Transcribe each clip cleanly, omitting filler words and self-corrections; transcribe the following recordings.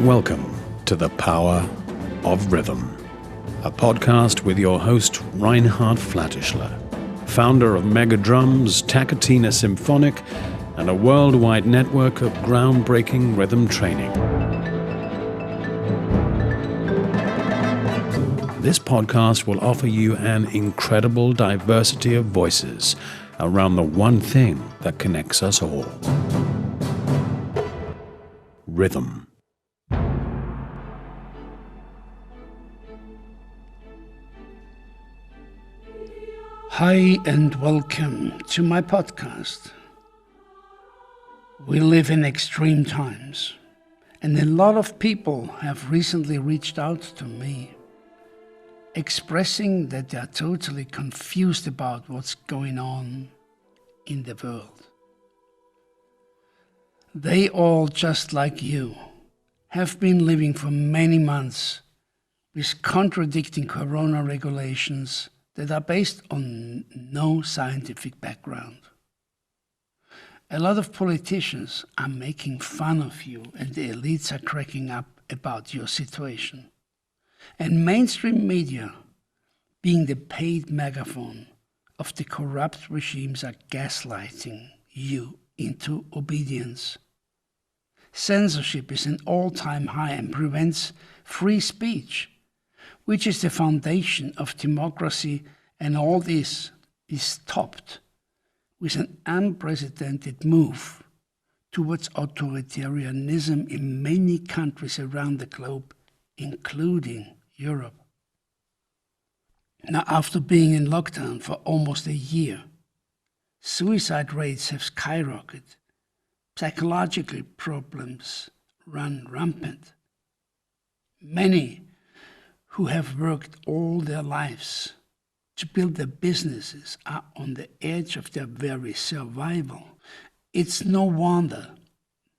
Welcome to The Power of Rhythm, a podcast with your host Reinhard Flatischler, founder of Mega Drums, TaKeTiNa Symphonic, and a worldwide network of groundbreaking rhythm training. This podcast will offer you an incredible diversity of voices around the one thing that connects us all: rhythm. Hi and welcome to my podcast. We live in extreme times, and a lot of people have recently reached out to me, expressing that they are totally confused about what's going on in the world. They all, just like you, have been living for many months with contradicting corona regulations that are based on no scientific background. A lot of politicians are making fun of you, and the elites are cracking up about your situation. And mainstream media, being the paid megaphone of the corrupt regimes, are gaslighting you into obedience. Censorship is an all-time high and prevents free speech, which is the foundation of democracy, and all this is topped with an unprecedented move towards authoritarianism in many countries around the globe, including Europe. Now, after being in lockdown for almost a year, suicide rates have skyrocketed, psychological problems run rampant. Many who have worked all their lives to build their businesses are on the edge of their very survival. It's no wonder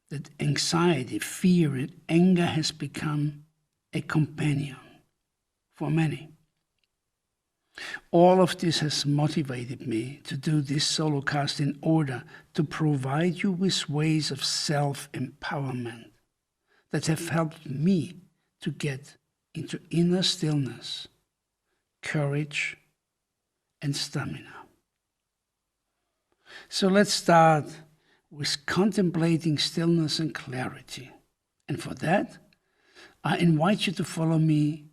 that anxiety, fear, and anger has become a companion for many. All of this has motivated me to do this solo cast in order to provide you with ways of self-empowerment that have helped me to get into inner stillness, courage, and stamina. So let's start with contemplating stillness and clarity. And for that, I invite you to follow me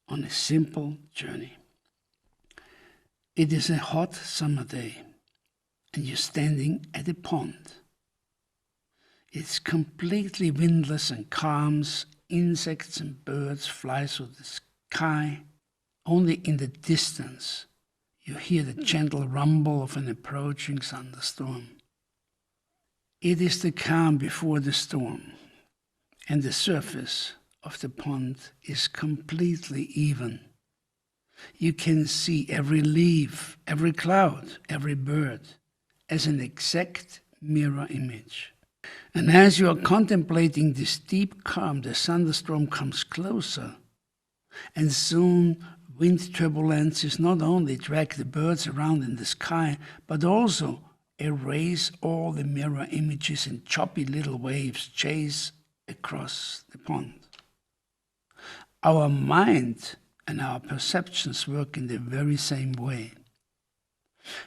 on a simple journey. It is a hot summer day, and you're standing at a pond. It's completely windless and calm. Insects and birds fly through the sky. Only in the distance you hear the gentle rumble of an approaching thunderstorm. It is the calm before the storm, and the surface of the pond is completely even. You can see every leaf, every cloud, every bird as an exact mirror image. And as you are contemplating this deep calm, the thunderstorm comes closer, and soon wind turbulences not only drag the birds around in the sky, but also erase all the mirror images, and choppy little waves chase across the pond. Our mind and our perceptions work in the very same way.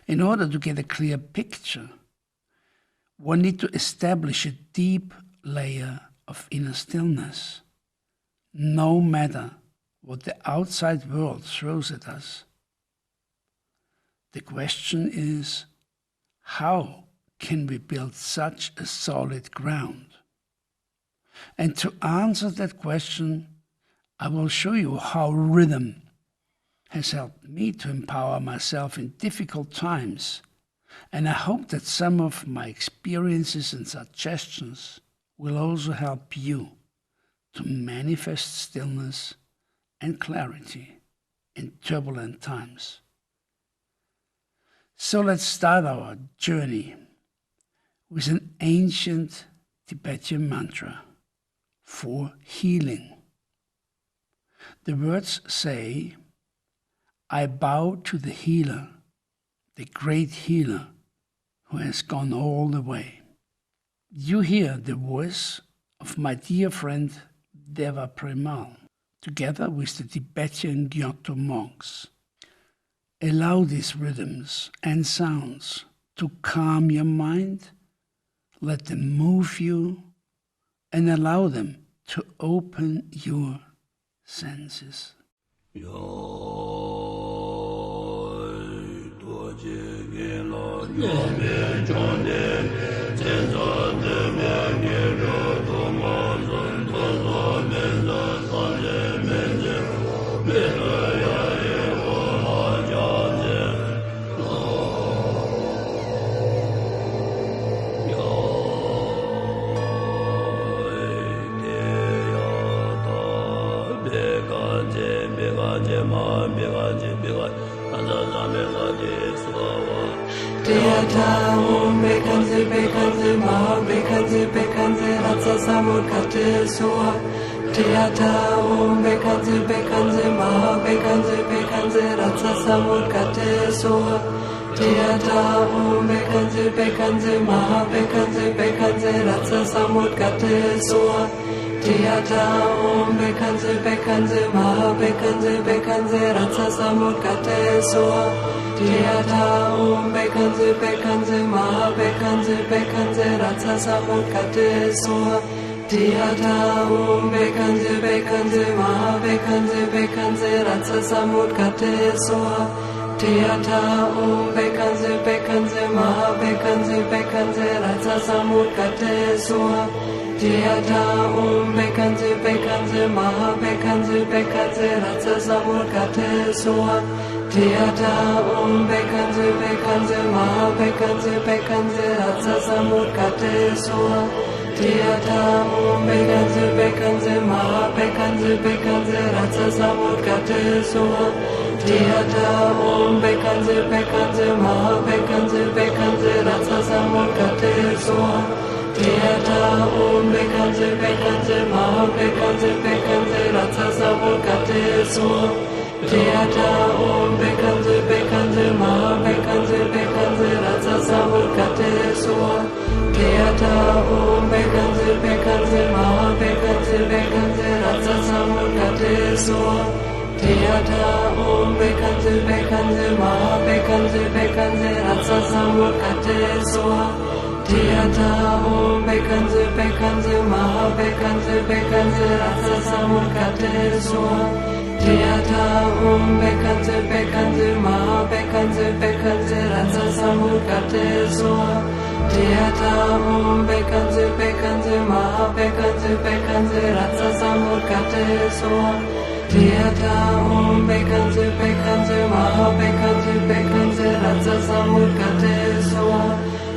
In order to get a clear picture, one needs to establish a deep layer of inner stillness. No matter what the outside world throws at us, the question is, how can we build such a solid ground? And to answer that question, I will show you how rhythm has helped me to empower myself in difficult times. And I hope that some of my experiences and suggestions will also help you to manifest stillness and clarity in turbulent times. So let's start our journey with an ancient Tibetan mantra for healing. The words say, "I bow to the healer, the great healer who has gone all the way." You hear the voice of my dear friend Deva Premal, together with the Tibetan Gyuto monks. Allow these rhythms and sounds to calm your mind, let them move you, and allow them to open your senses. Bekanze bekanze ma bekanze bekanze ratsa samukate soa Teata bekanze bekanze ma bekanze bekanze ratsa samukate soa Teata bekanze bekanze ma bekanze bekanze ratsa samukate soa Teata bekanze bekanze ma bekanze bekanze ratsa samukate soa Teata bekanze bekanze ma bekanze bekanze ratsa samukate soa Teata bekanze bekanze ma bekanze bekanze ratsa samukate soa Teata bekanze bekanze ma bekanze bekanze ratsa samukate soa Teata bekanze bekanze ma bekanze bekanze ratsa samukate soa Teata bekanze bekanze ma bekanze bekanze ratsa samukate soa Teata bekanze bekanze ma bekanze bekanze ratsa samukate soa Teata bekanze bekanze ma bekanze bekanze ratsa samukate soa Teata bekanze bekanze ma bekanze bekanze ratsa samukate soa Teata bekanze bekanze ma bekanze bekanze ratsa samukate soa Teata bekanze bekanze ma bekanze bekanze ratsa samukate soa Teata bekanze bekanze ma bekanze bekanze ratsa samukate soa Teata bekanze bekanze ma bekanze bekanze ratsa samukate soa Teata bekanze bekanze ma bekanze bekanze ratsa samukate soa Teata bekanze bekanze ma bekanze bekanze ratsa samukate soa Teata bekanze bekanze ma bekanze bekanze ratsa samukate soa Teata bekanze bekanze ma bekanze bekanze ratsa samukate soa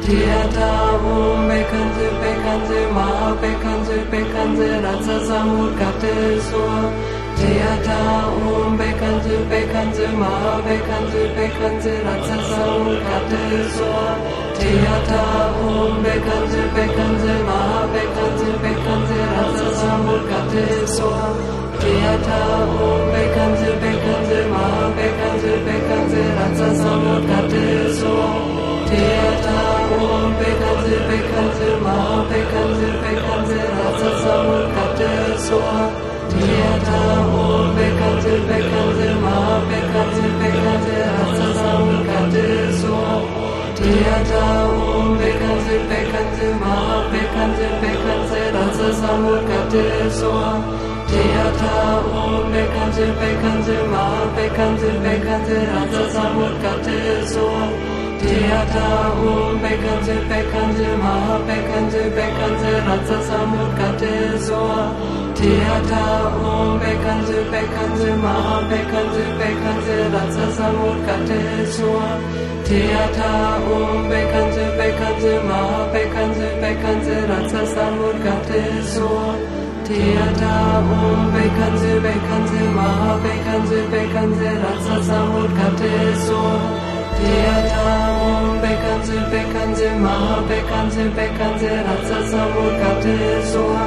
Teata bekanze bekanze ma bekanze bekanze ratsa samukate soa Teata bekanze bekanze ma bekanze bekanze ratsa samukate soa Teata bekanze bekanze ma bekanze bekanze ratsa samukate soa Teata bekanze bekanze ma bekanze bekanze ratsa samukate soa Teata bekanze bekanze ma bekanze bekanze ratsa samukate soa Teata bekanze bekanze ma bekanze bekanze ratsa samukate soa Teata bekanze bekanze ma bekanze bekanze ratsa samukate soa Teata bekanze bekanze ma bekanze bekanze ratsa samukate soa Teata bekanze bekanze ma bekanze bekanze ratsa samukate soa Teata bekanze bekanze ma bekanze bekanze ratsa samukate soa Teata bekanze bekanze ma bekanze bekanze ratsa samukate soa Teata bekanze bekanze ma bekanze bekanze ratsa samukate soa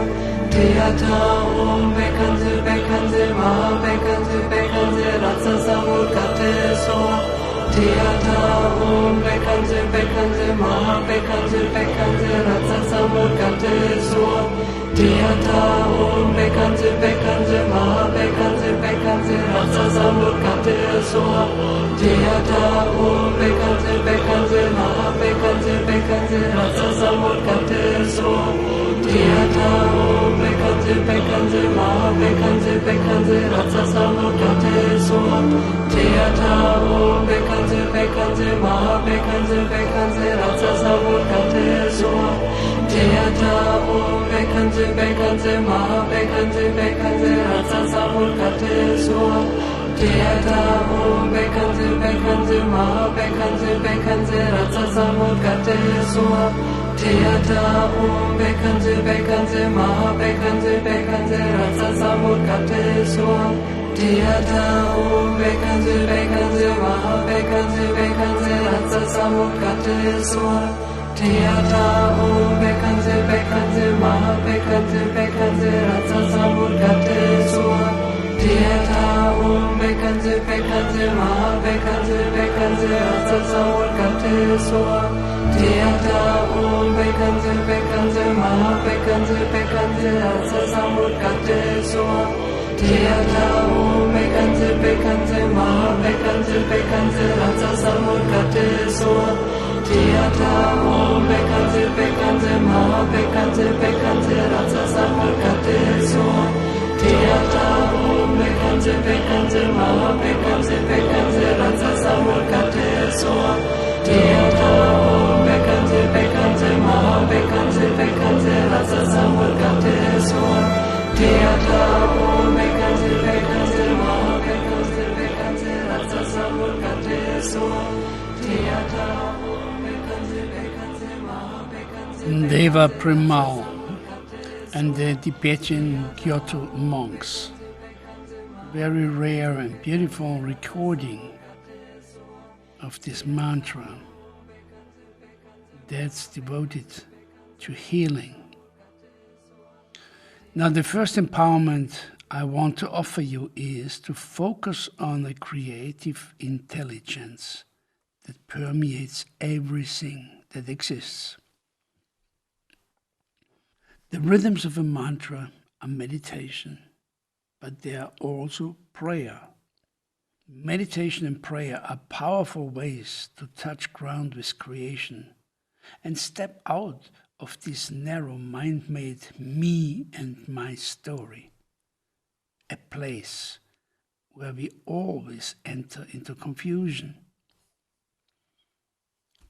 Teata bekanze bekanze ma bekanze bekanze ratsa samukate soa Teata bekanze bekanze ma bekanze bekanze ratsa samukate soa Teata bekanze soa. Teata om bekanze bekanze maha bekanze bekanze rasa samurkate soa. Teata om bekanze bekanze maha bekanze bekanze rasa samurkate soa. Teata om bekanze bekanze maha bekanze bekanze rasa samurkate soa. Teata om bekanze bekanze maha bekanze bekanze rasa samurkate soa. Teata om bekanze bekanze maha bekanze bekanze rasa samurkate soa. Teata om bekanze bekanze maha bekanze bekanze rasa samurkate soa. Teata om bekanze bekanze maha bekanze bekanze rasa samurkate soa. Teata om bekanze bekanze maha bekanze bekanze rasa samurkate soa. Teata om bekanze bekanze maha bekanze bekanze rasa samurkate soa. Teata om bekanze bekanze maha bekanze bekanze rasa samurkate soa. Teata om bekanze bekanze maha bekanze bekanze rasa samurkate soa. Teata om bekanze bekanze maha bekanze bekanze rasa samurkate soa. Teata om bekanze bekanze maha bekanze bekanze rasa samurkate soa. Teata om bekanze bekanze maha bekanze bekanze rasa samurkate soa. Teata om bekanze bekanze maha bekanze bekanze rasa samurkate soa. Teata om bekanze bekanze maha bekanze. Deva Premal and the Tibetan Gyuto monks. Very rare and beautiful recording of this mantra that's devoted to healing. Now, the first empowerment I want to offer you is to focus on the creative intelligence that permeates everything that exists. The rhythms of a mantra are meditation, but they are also prayer. Meditation and prayer are powerful ways to touch ground with creation and step out of this narrow mind-made me and my story, a place where we always enter into confusion.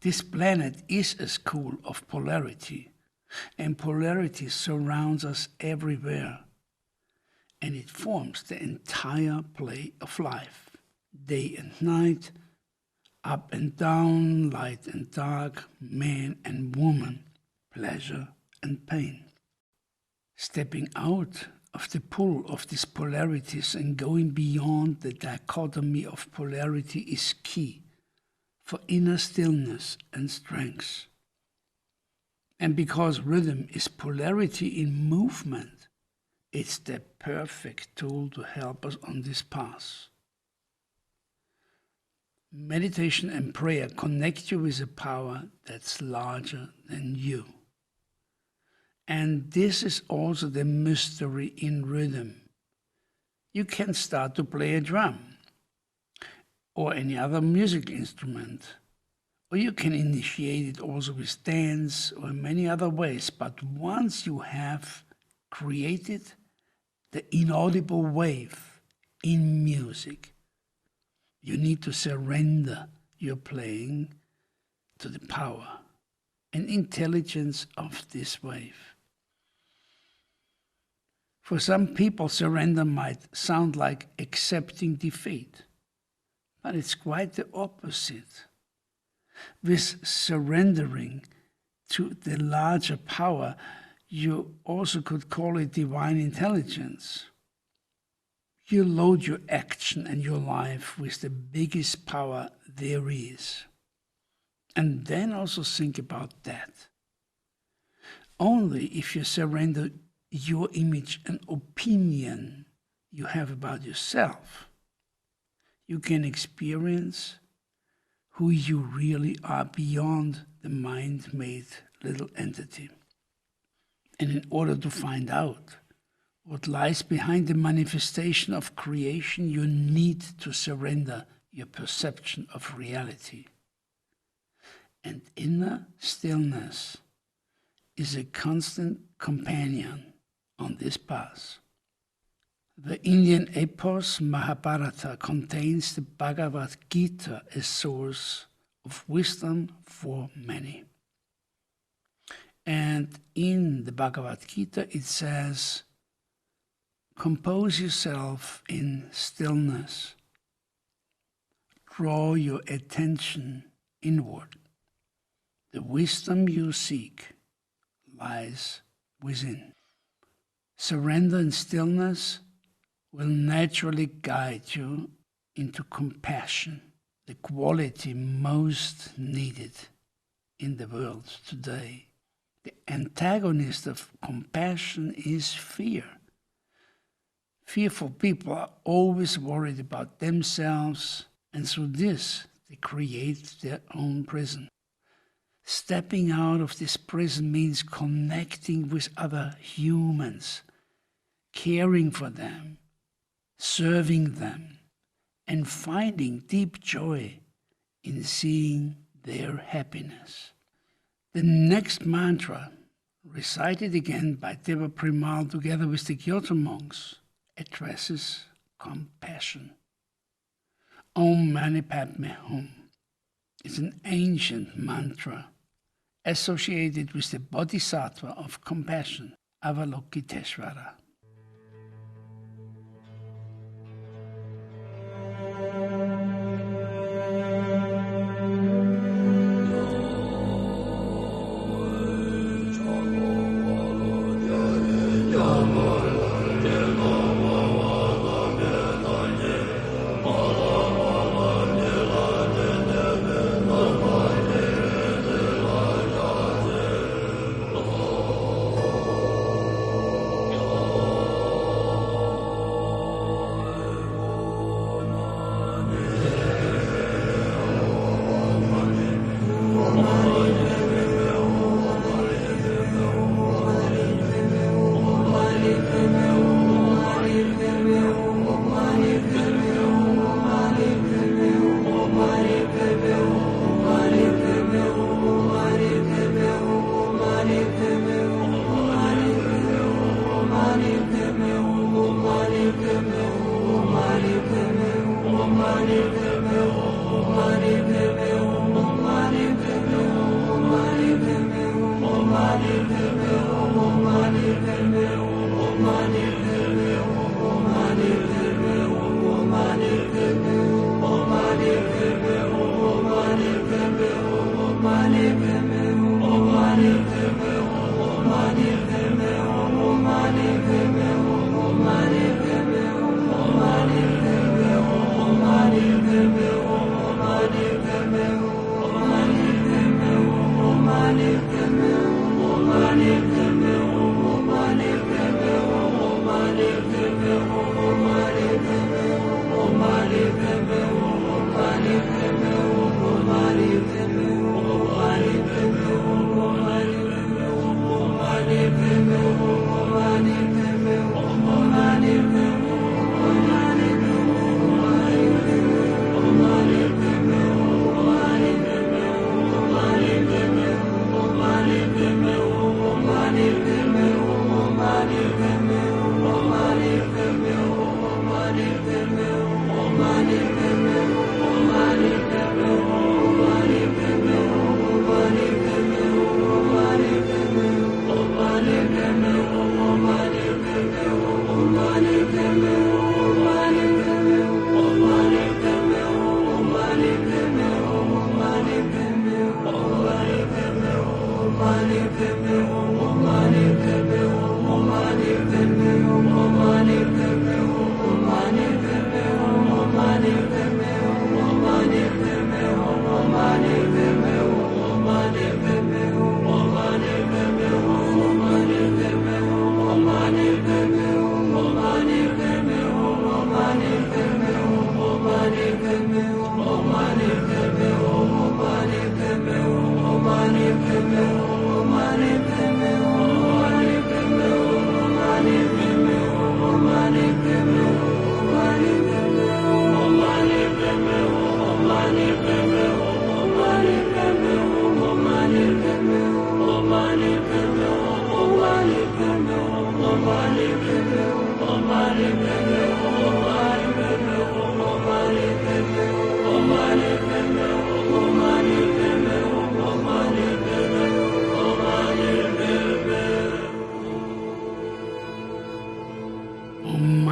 This planet is a school of polarity, and polarity surrounds us everywhere, and it forms the entire play of life, day and night, up and down, light and dark, man and woman, pleasure and pain. Stepping out of the pull of these polarities and going beyond the dichotomy of polarity is key for inner stillness and strength. And because rhythm is polarity in movement, it's the perfect tool to help us on this path. Meditation and prayer connect you with a power that's larger than you. And this is also the mystery in rhythm. You can start to play a drum or any other music instrument, or you can initiate it also with dance or in many other ways. But once you have created the inaudible wave in music, you need to surrender your playing to the power and intelligence of this wave. For some people, surrender might sound like accepting defeat, but it's quite the opposite. With surrendering to the larger power, you also could call it divine intelligence. You load your action and your life with the biggest power there is. And then also think about that. Only if you surrender your image and opinion you have about yourself, you can experience who you really are beyond the mind-made little entity. And in order to find out what lies behind the manifestation of creation, you need to surrender your perception of reality. And inner stillness is a constant companion on this path. The Indian epos Mahabharata contains the Bhagavad Gita, a source of wisdom for many. And in the Bhagavad Gita it says, compose yourself in stillness. Draw your attention inward. The wisdom you seek lies within. Surrender and stillness will naturally guide you into compassion, the quality most needed in the world today. The antagonist of compassion is fear. Fearful people are always worried about themselves, and through this they create their own prison. Stepping out of this prison means connecting with other humans, caring for them, serving them, and finding deep joy in seeing their happiness. The next mantra, recited again by Deva Premal together with the Gyuto monks, addresses compassion. Om Mani Padme Hum is an ancient mantra associated with the bodhisattva of compassion, Avalokiteshvara. Om Mani Padme Hum.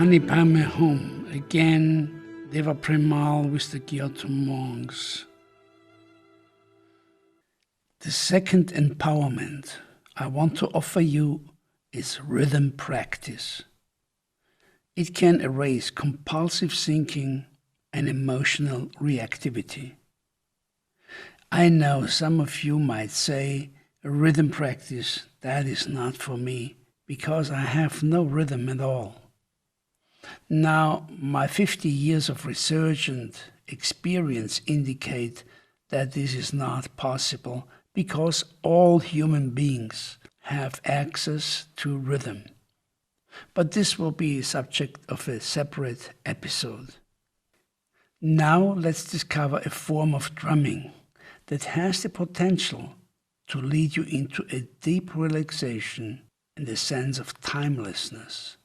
Mani Padme Hum. Again, Deva Premal with the Gyuto Monks. The second empowerment I want to offer you is rhythm practice. It can erase compulsive thinking and emotional reactivity. I know some of you might say, rhythm practice, that is not for me, because I have no rhythm at all. Now, my 50 years of research and experience indicate that this is not possible because all human beings have access to rhythm. But this will be a subject of a separate episode. Now let's discover a form of drumming that has the potential to lead you into a deep relaxation and a sense of timelessness.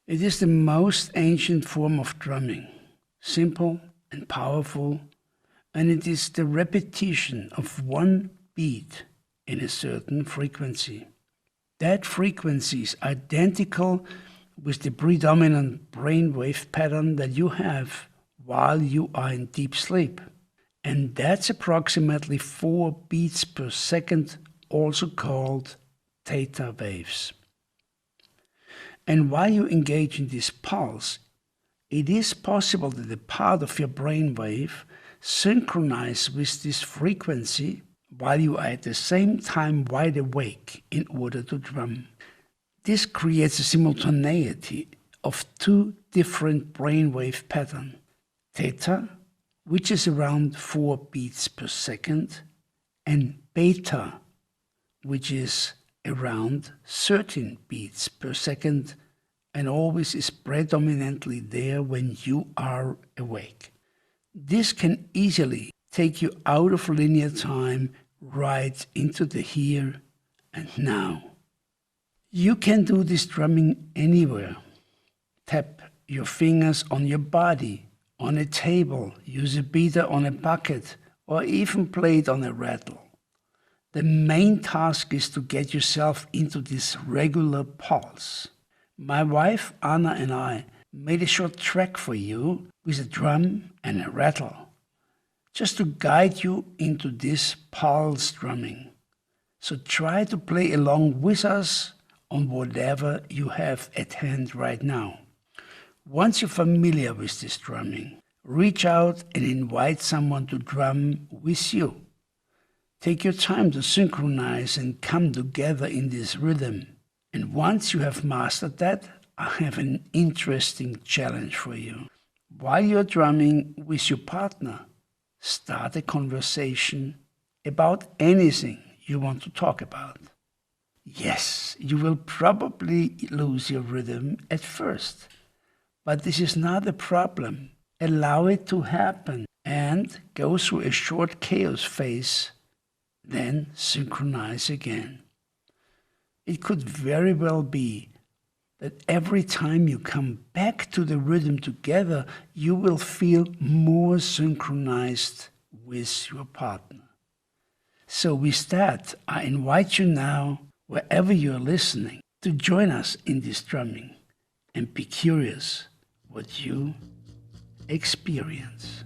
It is the most ancient form of drumming, simple and powerful, and it is the repetition of one beat in a certain frequency. That frequency is identical with the predominant brainwave pattern that you have while you are in deep sleep. And that's approximately 4 beats per second, also called theta waves. And while you engage in this pulse, it is possible that a part of your brainwave synchronizes with this frequency while you are at the same time wide awake in order to drum. This creates a simultaneity of 2 different brainwave patterns, theta, which is around 4 beats per second, and beta, which is around 13 beats per second, and always is predominantly there when you are awake. This can easily take you out of linear time right into the here and now. You can do this drumming anywhere. Tap your fingers on your body, on a table, use a beater on a bucket, or even play it on a rattle. The main task is to get yourself into this regular pulse. My wife Anna and I made a short track for you with a drum and a rattle, just to guide you into this pulse drumming. So try to play along with us on whatever you have at hand right now. Once you're familiar with this drumming, reach out and invite someone to drum with you. Take your time to synchronize and come together in this rhythm. And once you have mastered that, I have an interesting challenge for you. While you're drumming with your partner, start a conversation about anything you want to talk about. Yes, you will probably lose your rhythm at first, but this is not a problem. Allow it to happen and go through a short chaos phase, then synchronize again. It could very well be that every time you come back to the rhythm together, you will feel more synchronized with your partner. So with that, I invite you now, wherever you're listening, to join us in this drumming and be curious what you experience.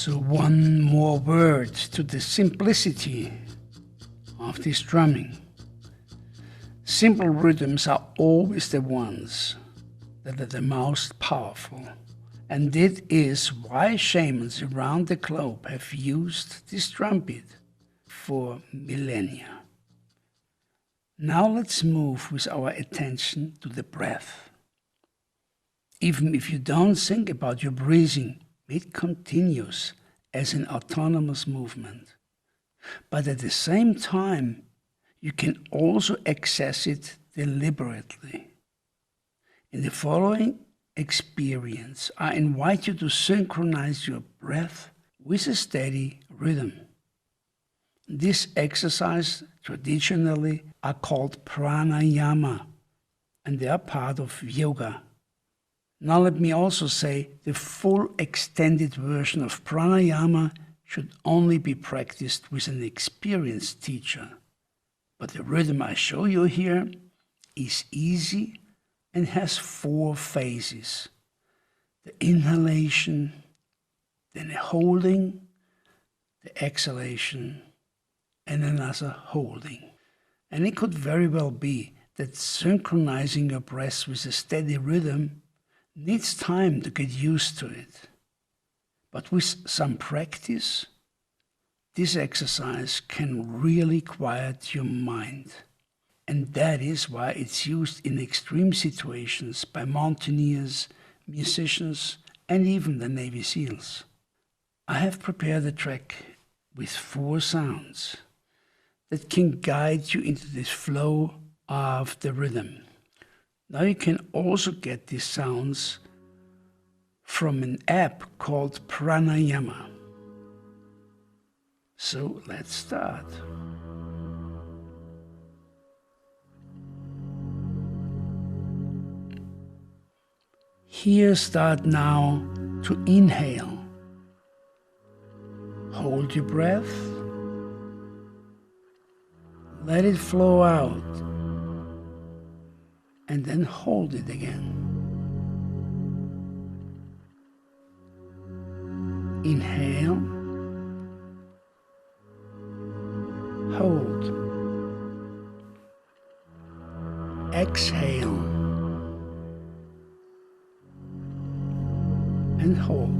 So one more word to the simplicity of this drumming. Simple rhythms are always the ones that are the most powerful. And that is why shamans around the globe have used this drum beat for millennia. Now let's move with our attention to the breath. Even if you don't think about your breathing, it continues as an autonomous movement. But at the same time, you can also access it deliberately. In the following experience, I invite you to synchronize your breath with a steady rhythm. This exercise traditionally are called Pranayama, and they are part of yoga. Now let me also say the full extended version of Pranayama should only be practiced with an experienced teacher. But the rhythm I show you here is easy and has 4 phases. The inhalation, then the holding, the exhalation, and another holding. And it could very well be that synchronizing your breath with a steady rhythm needs time to get used to it. But with some practice, this exercise can really quiet your mind. And that is why it's used in extreme situations by mountaineers, musicians, and even the Navy SEALs. I have prepared a track with 4 sounds that can guide you into this flow of the rhythm. Now you can also get these sounds from an app called Pranayama. So let's start. Here, start now to inhale. Hold your breath. Let it flow out. And then hold it again. Inhale. Hold. Exhale. And hold.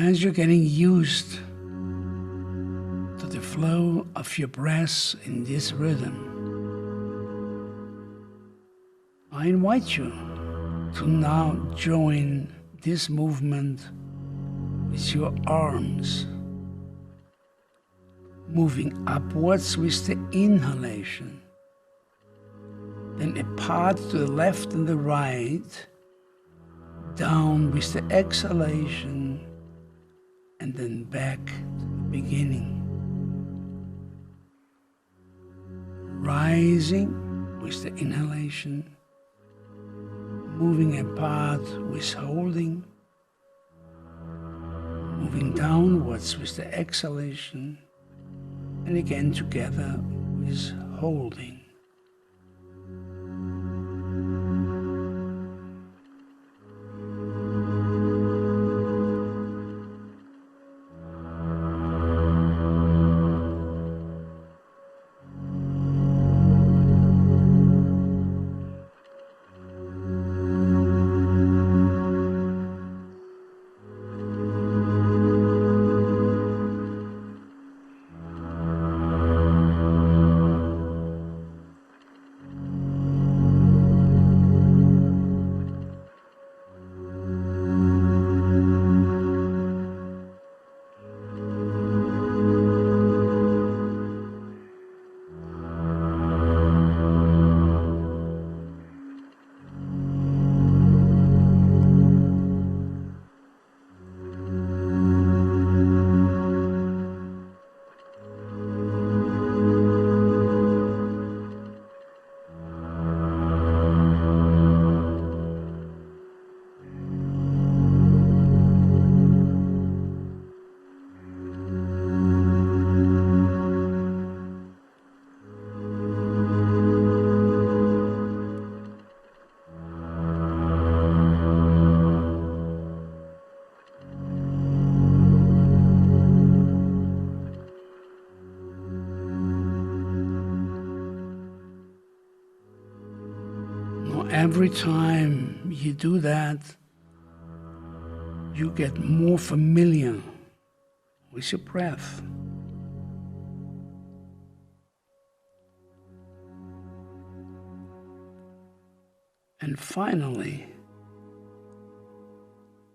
As you're getting used to the flow of your breath in this rhythm, I invite you to now join this movement with your arms, moving upwards with the inhalation, then apart to the left and the right, down with the exhalation, and then back to the beginning. Rising with the inhalation, moving apart with holding, moving downwards with the exhalation, and again together with holding. every time you do that, you get more familiar with your breath. And finally,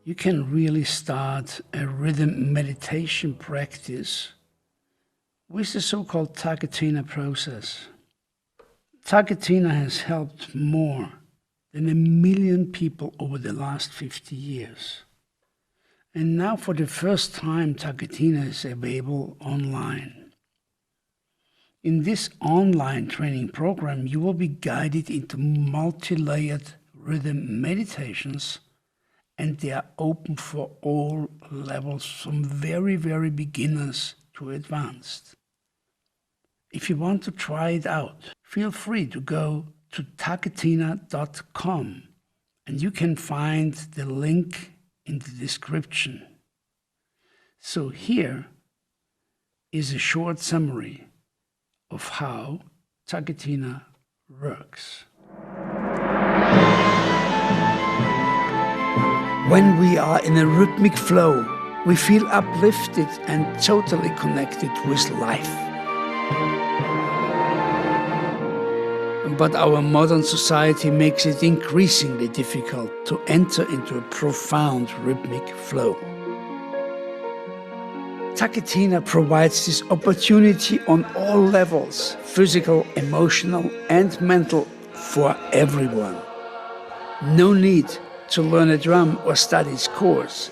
you can really start a rhythm meditation practice with the so-called TaKeTiNa process. TaKeTiNa has helped more than 1 million people over the last 50 years. And now for the first time, TaKeTiNa is available online. In this online training program, you will be guided into multi-layered rhythm meditations, and they are open for all levels, from very, very beginners to advanced. If you want to try it out, feel free to go to TaKeTiNa.com, and you can find the link in the description. So here is a short summary of how TaKeTiNa works. When we are in a rhythmic flow, we feel uplifted and totally connected with life. But our modern society makes it increasingly difficult to enter into a profound rhythmic flow. TaKeTiNa provides this opportunity on all levels, physical, emotional, and mental, for everyone. No need to learn a drum or study its course.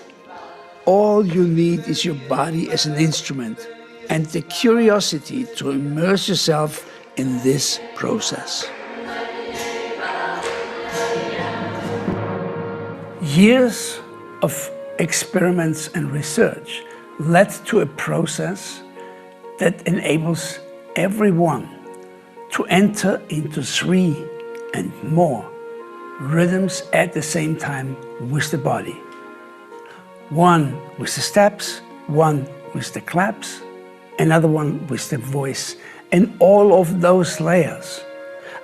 All you need is your body as an instrument and the curiosity to immerse yourself in this process. Years of experiments and research led to a process that enables everyone to enter into 3 and more rhythms at the same time with the body. 1 with the steps, 1 with the claps, another one with the voice. And all of those layers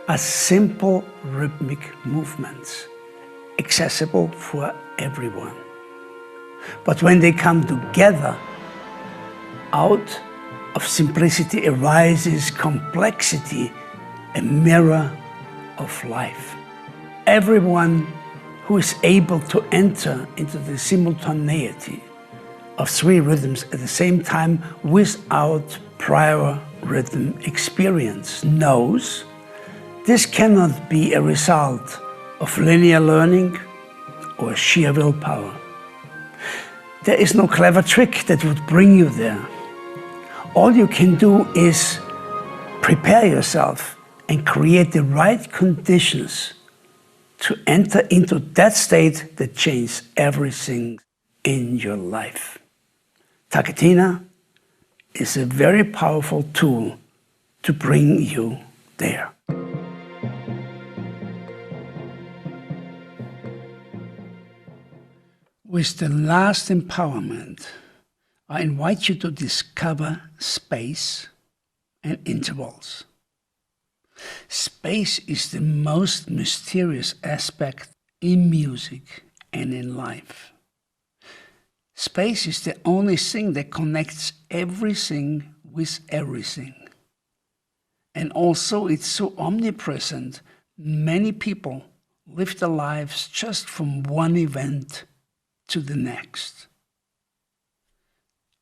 are simple rhythmic movements, accessible for everyone. But when they come together, out of simplicity arises complexity, a mirror of life. Everyone who is able to enter into the simultaneity of 3 rhythms at the same time without prior rhythm experience knows this cannot be a result of linear learning or sheer willpower. There is no clever trick that would bring you there. All you can do is prepare yourself and create the right conditions to enter into that state that changes everything in your life. TaKeTiNa is a very powerful tool to bring you there. With the last empowerment, I invite you to discover space and intervals. Space is the most mysterious aspect in music and in life. Space is the only thing that connects everything with everything. And also it's so omnipresent, many people live their lives just from one event to the next.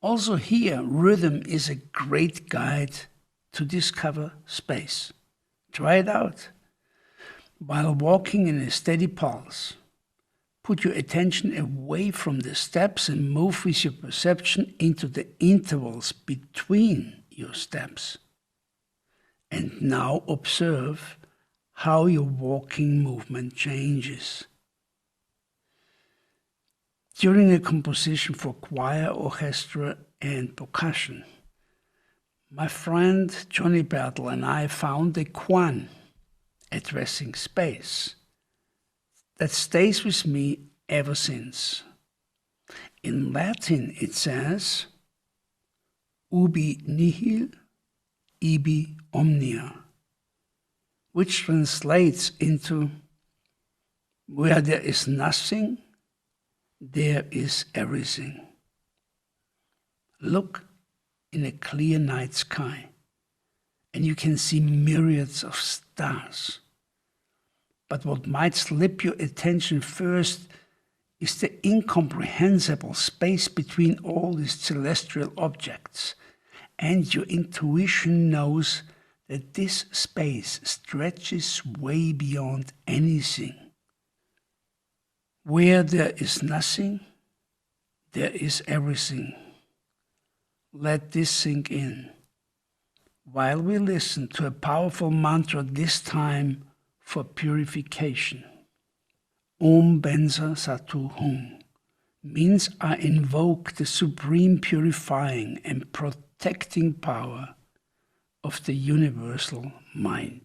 Also here, rhythm is a great guide to discover space. Try it out. While walking in a steady pulse, put your attention away from the steps and move with your perception into the intervals between your steps. And now observe how your walking movement changes. During a composition for choir, orchestra, and percussion, my friend Johnny Bertel and I found a koan addressing space that stays with me ever since. In Latin it says, ubi nihil, ibi omnia, which translates into, Where there is nothing, there is everything. Look in a clear night sky, and you can see myriads of stars. But what might slip your attention first is the incomprehensible space between all these celestial objects, and your intuition knows that this space stretches way beyond anything. Where there is nothing, there is everything. Let this sink in while we listen to a powerful mantra, this time for purification. Om Benza Satu Hum means I invoke the supreme purifying and protecting power of the universal mind.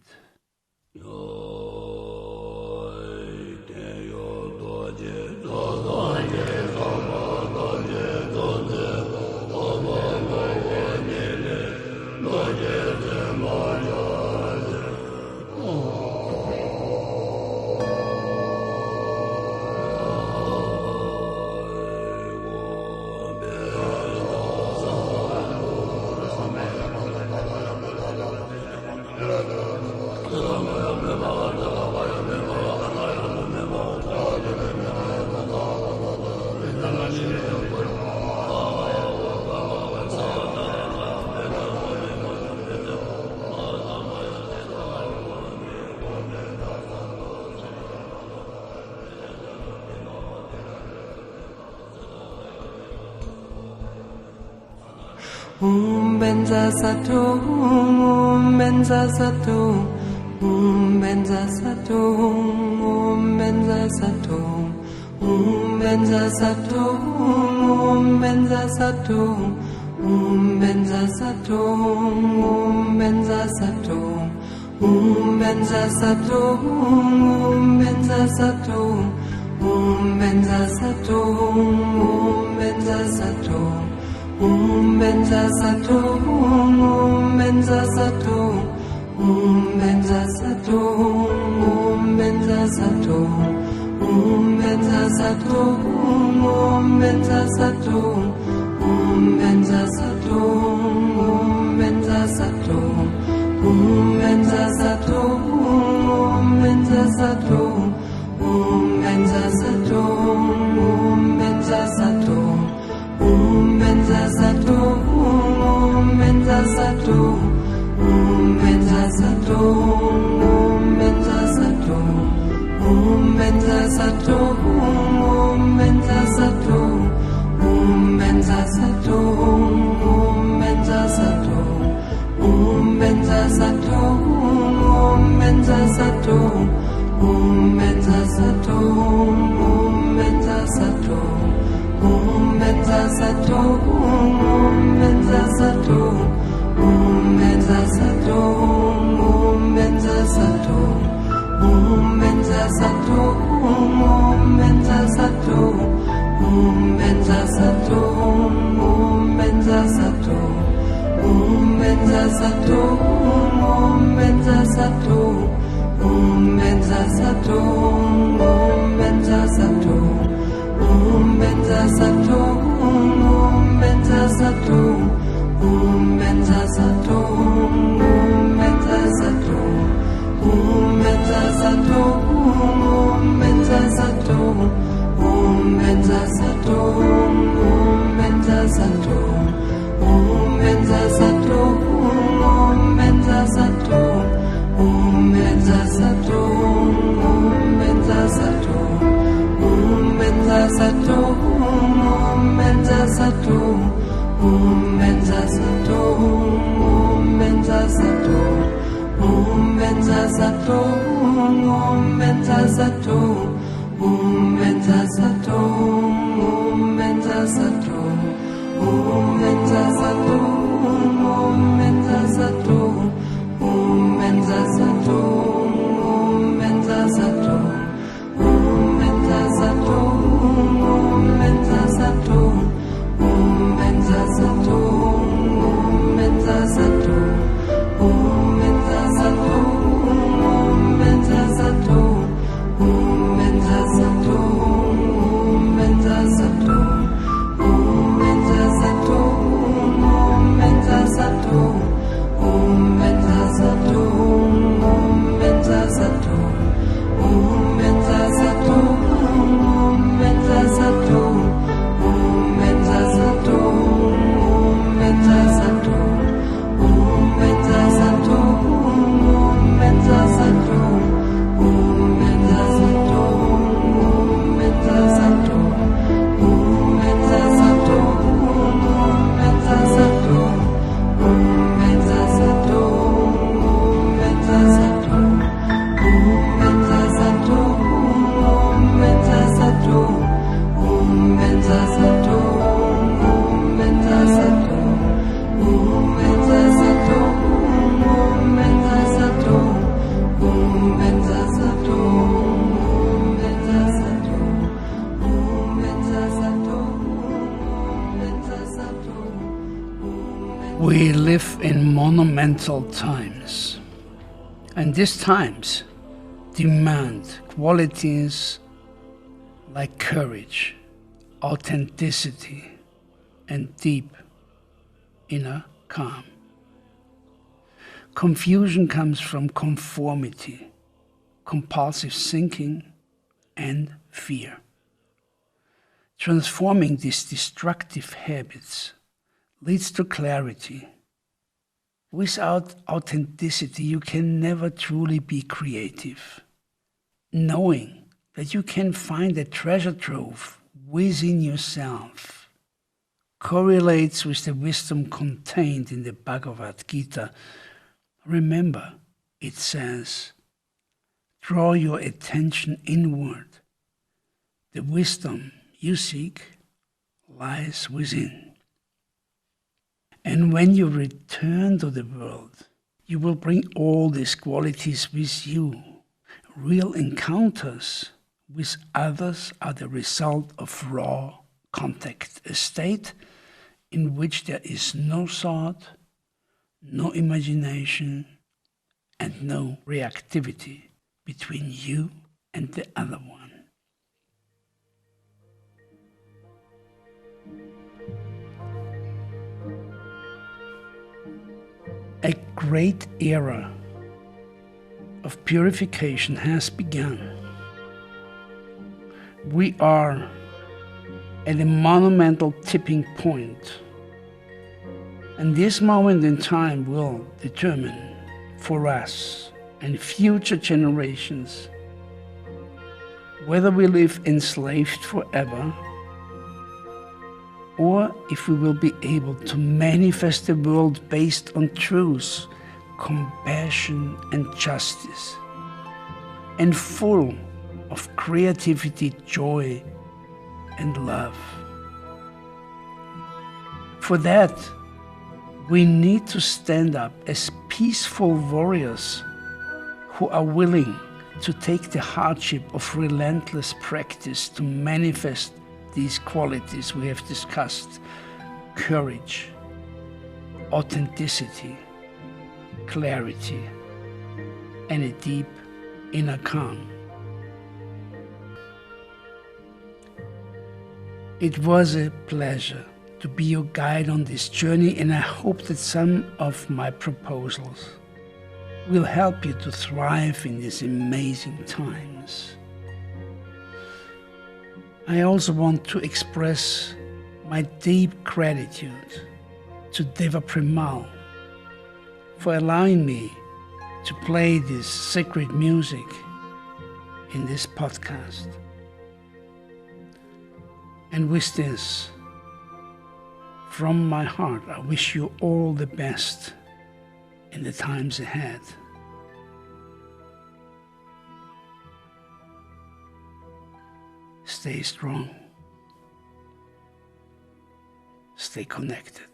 Benza Satu, Benza Satu, Benza Satu, Benza Satu, Benza Satu, Benza Satu, Benza Satu, Benza Satu, Benza Satu, Benza Satu, Benza Satu, Benza Satu. Benza Satu, Benza Satu, Benza Satu, Benza Satu, Benza Satu, Benza Satu, Benza Satu, Benza Satu, Benza Satu, Benza Satu, Benza Satu, Benza Satu. Benza Satu, Benza Satu, Benza Satu, Benza Satu, Benza Satu, Benza Satu, Benza Satu, Benza Satu, Benza Satu, Benza Satu, Benza Satu, Benza Satu. Benza Satu, Benza Satu, Benza Satu, Benza Satu, Benza Satu, Benza Satu, Benza Satu, Benza Satu, Benza Satu, Benza Satu, Benza Satu, Benza Satu. Benza Satu, Benza Satu, Benza Satu, Benza Satu, Benza Satu, Benza Satu, Benza Satu, Benza Satu, Benza Satu, Benza Satu, Benza Satu, Benza Satu. Benza Satu, Benza Satu, Benza Satu, Benza Satu, Benza Satu, Benza Satu, Benza Satu, Benza Satu, Benza Satu, Benza Satu, Benza Satu, Benza Satu. Benza Satu, Benza Satu, Benza Satu, Benza Satu, Benza Satu, Benza Satu, Benza We live in monumental times, and these times demand qualities like courage, authenticity, and deep inner calm. Confusion comes from conformity, compulsive thinking, and fear. Transforming these destructive habits leads to clarity. Without authenticity, you can never truly be creative. Knowing that you can find a treasure trove within yourself correlates with the wisdom contained in the Bhagavad Gita. Remember, it says, draw your attention inward. The wisdom you seek lies within. And when you return to the world, you will bring all these qualities with you. Real encounters with others are the result of raw contact, a state in which there is no thought, no imagination, and no reactivity between you and the other one. A great era of purification has begun. We are at a monumental tipping point, and this moment in time will determine for us and future generations whether we live enslaved forever or if we will be able to manifest a world based on truth, compassion, and justice, and full of creativity, joy, and love. For that, we need to stand up as peaceful warriors who are willing to take the hardship of relentless practice to manifest these qualities we have discussed: courage, authenticity, clarity, and a deep inner calm. It was a pleasure to be your guide on this journey, and I hope that some of my proposals will help you to thrive in these amazing times. I also want to express my deep gratitude to Deva Premal for allowing me to play this sacred music in this podcast. And with this, from my heart, I wish you all the best in the times ahead. Stay strong. Stay connected.